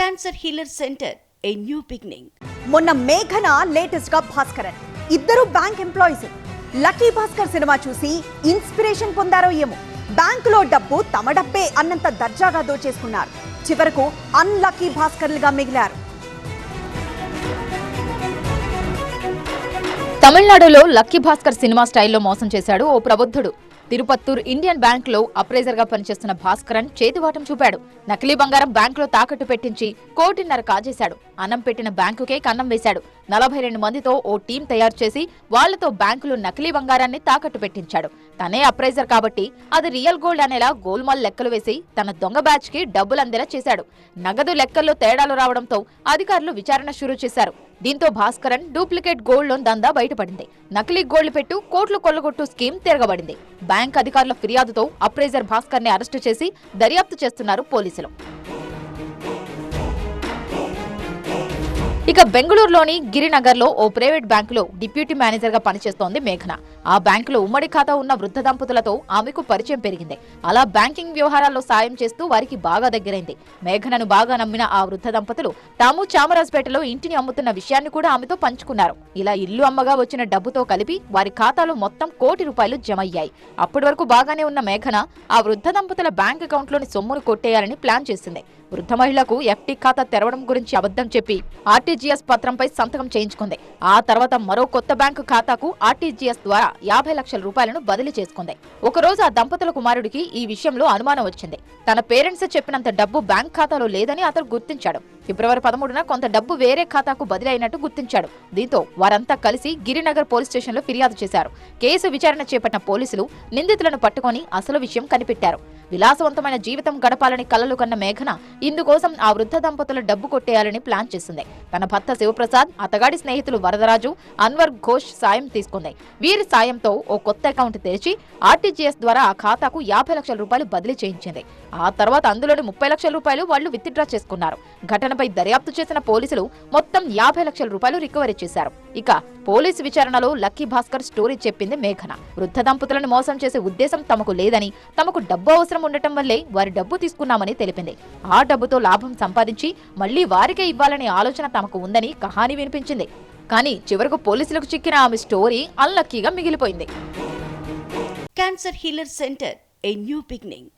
Cancer healer centre a new beginning. మొన్న మేఘన latest గా భాస్కరన్ ఇద్దరు bank employees. Lucky Bhaskar cinema చూసి ఇన్స్పిరేషన్ పొందారో ఏమో, బ్యాంకులో డబ్బు తమ డబ్బే అన్నంత దర్జాగా దోచేసుకున్నారు. చివరకు అన్లక్కీ భాస్కర్లుగా మిగిలారు. తమిళనాడులో లక్కీ భాస్కర్ సినిమా స్టైల్లో మోసం చేశాడు ఓ ప్రబుద్ధుడు. తిరుపత్తూర్ ఇండియన్ బ్యాంక్ లో అప్రైజర్ గా పనిచేస్తున్న భాస్కరన్ చేతివాటం చూపాడు. నకిలీ బంగారం బ్యాంకులో తాకట్టు పెట్టించి 1.5 కోటి కాజేశాడు. అన్నం పెట్టిన బ్యాంకుకే కన్నం వేశాడు. 42 మందితో ఓ టీం తయారు చేసి వాళ్లతో బ్యాంకులో నకిలీ బంగారాన్ని తాకట్టు పెట్టించాడు. తనే అప్రైజర్ కాబట్టి అది రియల్ గోల్డ్ అనేలా గోల్మాల్ లెక్కలు వేసి తన దొంగ బ్యాచ్ కి డబ్బులు అందేలా చేశాడు. నగదు లెక్కల్లో తేడాలు రావడంతో అధికారులు విచారణ షురూ చేశారు. దీంతో భాస్కరన్ డూప్లికేట్ గోల్డ్ లోన్ దందా బయటపడింది. నకిలీ గోల్డ్ పెట్టు కోట్లు కొల్లగొట్టు స్కీమ్ తిరగబడింది. బ్యాంక్ అధికారుల ఫిర్యాదుతో అప్రైజర్ భాస్కర్ ని అరెస్టు చేసి దర్యాప్తు చేస్తున్నారు పోలీసులు. ఇక బెంగళూరులోని గిరినగర్లో ఓ ప్రైవేట్ బ్యాంకులో డిప్యూటీ మేనేజర్ గా పనిచేస్తోంది మేఘన. ఆ బ్యాంకులో ఉమ్మడి ఖాతా ఉన్న వృద్ధ దంపతులతో ఆమెకు పరిచయం పెరిగింది. అలా బ్యాంకింగ్ వ్యవహారాల్లో సాయం చేస్తూ వారికి బాగా దగ్గరైంది. మేఘనను బాగా నమ్మిన ఆ వృద్ధ దంపతులు తాము చామరాజపేటలో ఇంటిని అమ్ముతున్న విషయాన్ని కూడా ఆమెతో పంచుకున్నారు. ఇలా ఇల్లు అమ్మగా వచ్చిన డబ్బుతో కలిపి వారి ఖాతాలో మొత్తం 1 కోటి జమయ్యాయి. అప్పటి వరకు బాగానే ఉన్న మేఘన ఆ వృద్ధ దంపతుల బ్యాంక్ అకౌంట్లోని సొమ్మును కొట్టేయాలని ప్లాన్ చేసింది. వృద్ధ మహిళకు ఎఫ్టీ ఖాతా తెరవడం గురించి అబద్ధం చెప్పి ఆర్టీజీఎస్ పత్రంపై సంతకం చేయించుకుంది. ఆ తర్వాత మరో కొత్త బ్యాంకు ఖాతాకు ఆర్టీజీఎస్ ద్వారా 50 లక్షల రూపాయలను బదిలీ చేసుకుంది. ఒకరోజు ఆ దంపతుల కుమారుడికి ఈ విషయంలో అనుమానం వచ్చింది. తన పేరెంట్స్ చెప్పినంత డబ్బు బ్యాంక్ ఖాతాలో లేదని అతను గుర్తించాడు. ఫిబ్రవరి 13న కొంత డబ్బు వేరే ఖాతాకు బదిలీ అయినట్టు గుర్తించాడు. దీంతో వారంతా కలిసి గిరినగర్ పోలీస్ స్టేషన్లో ఫిర్యాదు చేశారు. కేసు విచారణ చేపట్టిన పోలీసులు నిందితులను పట్టుకొని అసలు విషయం కనిపెట్టారు. విలాసవంతమైన జీవితం గడపాలని కలలు కన్న మేఘన ఇందుకోసం ఆ వృద్ధ దంపతుల డబ్బు కొట్టేయాలని ప్లాన్ చేసింది. తన భర్త శివప్రసాద్, అతగాడి స్నేహితులు వరదరాజు, అన్వర్ ఘోష్ సాయం తీసుకుంది. వీరి సాయంతో ఓ కొత్త అకౌంట్ తెరిచి ఆర్టీజీఎస్ ద్వారా ఆ ఖాతాకు 50 లక్షల రూపాయలు బదిలీ చేయించింది. ఆ తర్వాత అందులోని 30 లక్షల రూపాయలు వాళ్లు విత్డ్రా చేసుకున్నారు. ఘటనపై దర్యాప్తు చేసిన పోలీసులు మొత్తం 50 లక్షల రూపాయలు రికవరీ చేశారు. ఇక పోలీసు విచారణలో లక్కీ భాస్కర్ స్టోరీ చెప్పింది మేఘన. వృద్ధ దంపతులను మోసం చేసే ఉద్దేశం తమకు లేదని, తమకు డబ్బు అవసరం ఉండటం వల్లే వారి డబ్బు తీసుకున్నామని తెలిపింది. ఆ డబ్బుతో లాభం సంపాదించి మళ్లీ వారికే ఇవ్వాలనే ఆలోచన తమకు ఉందని కహాని వినిపించింది. కానీ చివరకు పోలీసులకు చిక్కిన ఆమె స్టోరీ అన్లక్కీగా మిగిలిపోయింది. Cancer healer centre a new beginning.